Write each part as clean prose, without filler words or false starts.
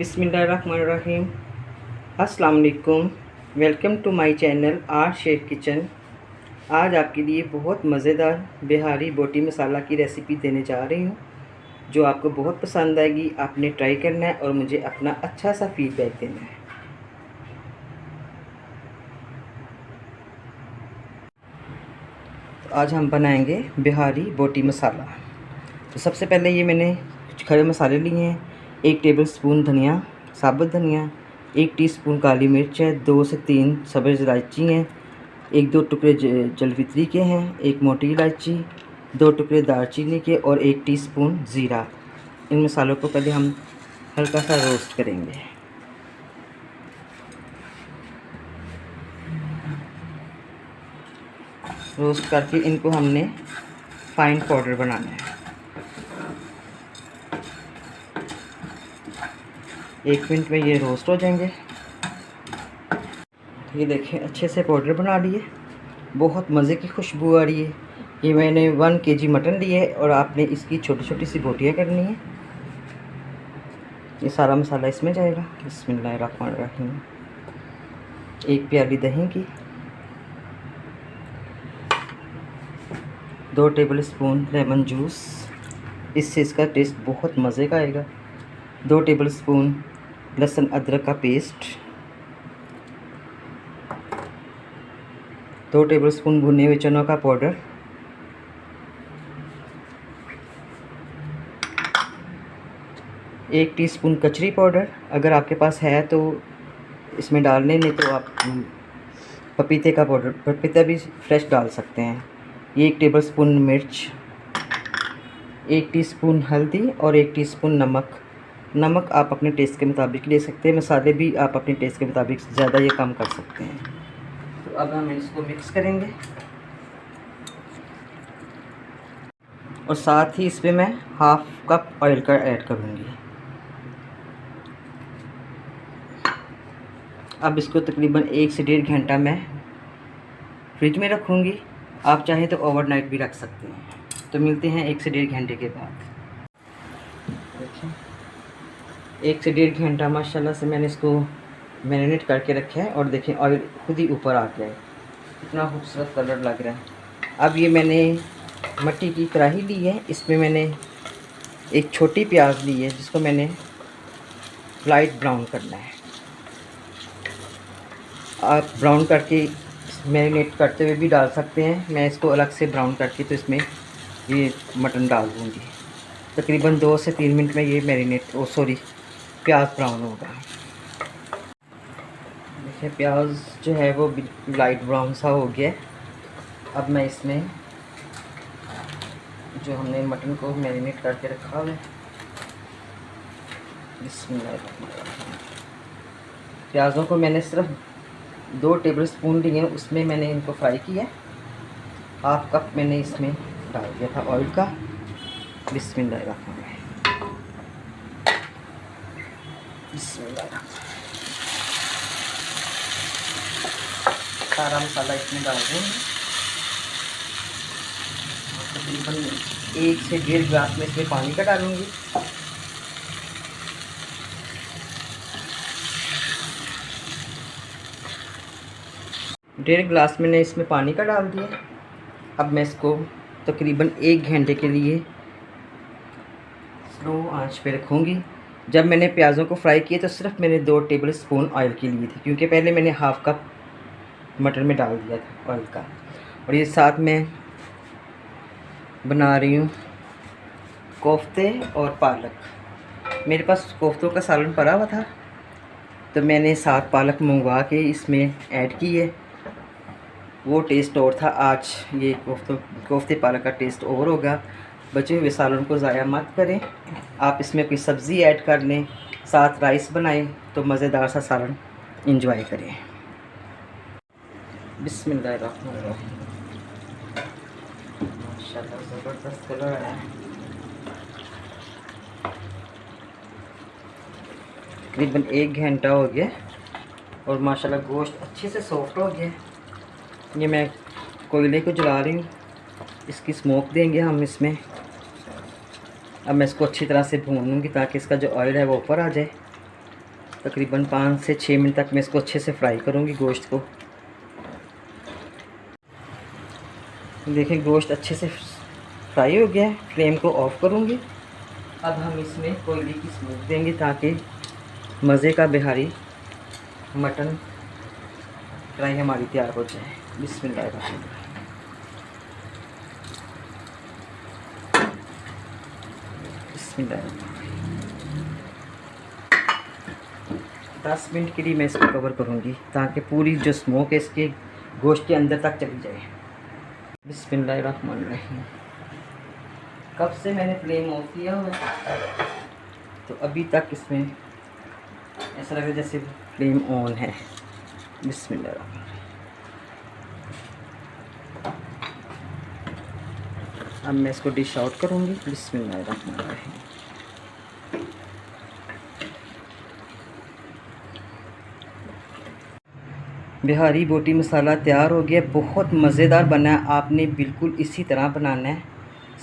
बिस्मिल्लाहिर्रहमानिर्रहीम। अस्सलाम वालेकुम। Welcome to my channel R Sheikh kitchen. आज आपके लिए बहुत मज़ेदार बिहारी बोटी मसाला की रेसिपी देने जा रही हूँ, जो आपको बहुत पसंद आएगी। आपने ट्राई करना है और मुझे अपना अच्छा सा फीडबैक देना है। तो आज हम बनाएंगे बिहारी बोटी मसाला। तो सबसे पहले ये मैंने कुछ खड़े मसाले लिए हैं। 1 टेबल स्पून धनिया, साबुत धनिया, 1 टीस्पून काली मिर्च है, 2 से 3 सब्ज़ इलायची हैं, 1-2 टुकड़े जलवित्री के हैं, 1 मोटी इलायची, 2 टुकड़े दालचीनी के और 1 टीस्पून ज़ीरा। इन मसालों को पहले हम हल्का सा रोस्ट करेंगे। रोस्ट करके इनको हमने फाइन पाउडर बनाना है। 1 मिनट में ये रोस्ट हो जाएंगे। ये देखें, अच्छे से पाउडर बना लिए। बहुत मज़े की खुशबू आ रही है। ये मैंने 1 केजी मटन लिए है और आपने इसकी छोटी छोटी सी बोटियाँ करनी है। ये सारा मसाला इसमें जाएगा। बिस्मिल्लाहिर्रहमानिर्रहीम। 1 प्याली दही की, 2 टेबल स्पून लेमन जूस, इससे इसका टेस्ट बहुत मज़े का आएगा। 2 टेबल स्पून लहसुन अदरक का पेस्ट, 2 टेबल स्पून भुने हुए चनों का पाउडर, 1 टीस्पून कचरी पाउडर। अगर आपके पास है तो इसमें डाल लें, नहीं तो आप पपीते का पाउडर, पपीता भी फ्रेश डाल सकते हैं। ये 1 टेबल स्पून मिर्च, 1 टीस्पून हल्दी और 1 टीस्पून नमक। नमक आप अपने टेस्ट के मुताबिक ले सकते हैं। मसाले भी आप अपने टेस्ट के मुताबिक ज़्यादा या कम कर सकते हैं। तो अब हम इसको मिक्स करेंगे और साथ ही इसमें मैं हाफ कप ऑयल का ऐड करूँगी। अब इसको तकरीबन 1 से 1.5 घंटा मैं फ्रिज में रखूँगी। आप चाहें तो ओवरनाइट भी रख सकते हैं। तो मिलते हैं 1 से 1.5 घंटे के बाद। देखिए, 1 से 1.5 घंटा माशाल्लाह से मैंने इसको मैरिनेट करके रखा है और देखें ऑयल खुद ही ऊपर आ गया है। कितना खूबसूरत कलर लग रहा है। अब ये मैंने मट्टी की कढ़ाई ली है। इसमें मैंने एक छोटी प्याज ली है, जिसको मैंने लाइट ब्राउन करना है। आप ब्राउन करके मैरिनेट करते हुए भी डाल सकते हैं। मैं इसको अलग से ब्राउन करके तो इसमें ये मटन डाल दूँगी। तकरीबन 2 से 3 मिनट में ये प्याज ब्राउन होगा। देखिए, प्याज जो है वो लाइट ब्राउन सा हो गया है। अब मैं इसमें जो हमने मटन को मैरिनेट करके रखा हुआ है, बिस्मिल्लाहिर्रहमानिर्रहीम। प्याज़ों को मैंने सिर्फ 2 टेबल स्पून लिए हैं, उसमें मैंने इनको फ्राई किया। हाफ कप मैंने इसमें डाल दिया था ऑयल का। बिस्मिल्लाहिर्रहमानिर्रहीम। सारा मसाला इसमें डाल देंगे। तकरीबन 1 से 1.5 गिलास में इसमें पानी का डालूंगी। डेढ़ गिलास मैंने इसमें पानी का डाल दिया। अब मैं इसको तकरीबन 1 घंटे के लिए स्लो आंच पे रखूँगी। जब मैंने प्याज़ों को फ्राई किए तो सिर्फ मैंने 2 टेबल स्पून ऑयल की लिए थे, क्योंकि पहले मैंने हाफ कप मटर में डाल दिया था ऑयल का। और ये साथ में बना रही हूँ कोफ्ते और पालक। मेरे पास कोफ्तों का सालन पड़ा हुआ था, तो मैंने साथ पालक मंगवा के इसमें ऐड की है। वो टेस्ट और था। आज ये कोफ्ते पालक का टेस्ट और होगा। बचे हुए सालन को ज़ाया मत करें। आप इसमें कोई सब्ज़ी ऐड कर लें, साथ राइस बनाएं तो मज़ेदार सा सालन इंजॉय करें। बिस्मिल्लाहिर्रहमानिर्रहीम। माशाल्लाह ज़बरदस्त कलर आया है। तकरीबन 1 घंटा हो गया और माशाल्लाह गोश्त अच्छे से सॉफ्ट हो गया। ये मैं कोयले को जला रही हूँ, इसकी स्मोक देंगे हम इसमें। अब मैं इसको अच्छी तरह से भून लूँगी ताकि इसका जो ऑयल है वो ऊपर आ जाए। तकरीबन 5 से 6 मिनट तक मैं इसको अच्छे से फ्राई करूँगी गोश्त को। देखिए गोश्त अच्छे से फ्राई हो गया है, फ्लेम को ऑफ करूँगी। अब हम इसमें कोयले की स्मोक देंगे ताकि मज़े का बिहारी मटन फ्राई हमारी तैयार हो जाए। बिस्मिल्लाह। 10 मिनट के लिए मैं इसको कवर करूँगी ताकि पूरी जो स्मोक है इसके गोश्त के अंदर तक चली जाए। बिस्मिल्लाहिर्रहमानिर्रहीम। कब से मैंने फ्लेम ऑफ किया हुआ है तो अभी तक इसमें ऐसा लग रहा है जैसे फ्लेम ऑन है। बिस्मिल्लाह। अब मैं इसको डिश आउट करूँगी। बिस्मिल्लाहिर्रहमानिर्रहीम। बिहारी बोटी मसाला तैयार हो गया, बहुत मज़ेदार बना है। आपने बिल्कुल इसी तरह बनाना है।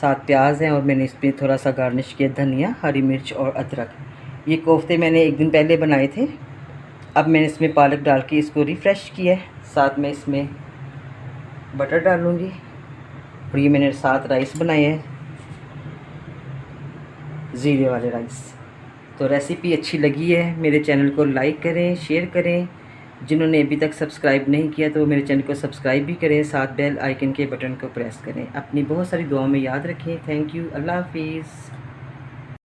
साथ प्याज है और मैंने इसमें थोड़ा सा गार्निश किया धनिया, हरी मिर्च और अदरक। ये कोफ्ते मैंने एक दिन पहले बनाए थे। अब मैंने इसमें पालक डाल के इसको रिफ़्रेश किया है। साथ में इसमें बटर डालूँगी और ये मैंने 7 राइस बनाए हैं, ज़ीरे वाले राइस। तो रेसिपी अच्छी लगी है मेरे चैनल को लाइक करें, शेयर करें। जिन्होंने अभी तक सब्सक्राइब नहीं किया तो मेरे चैनल को सब्सक्राइब भी करें, साथ बेल आइकन के बटन को प्रेस करें। अपनी बहुत सारी दुआओं में याद रखें। Thank you. अल्लाह हाफिज़।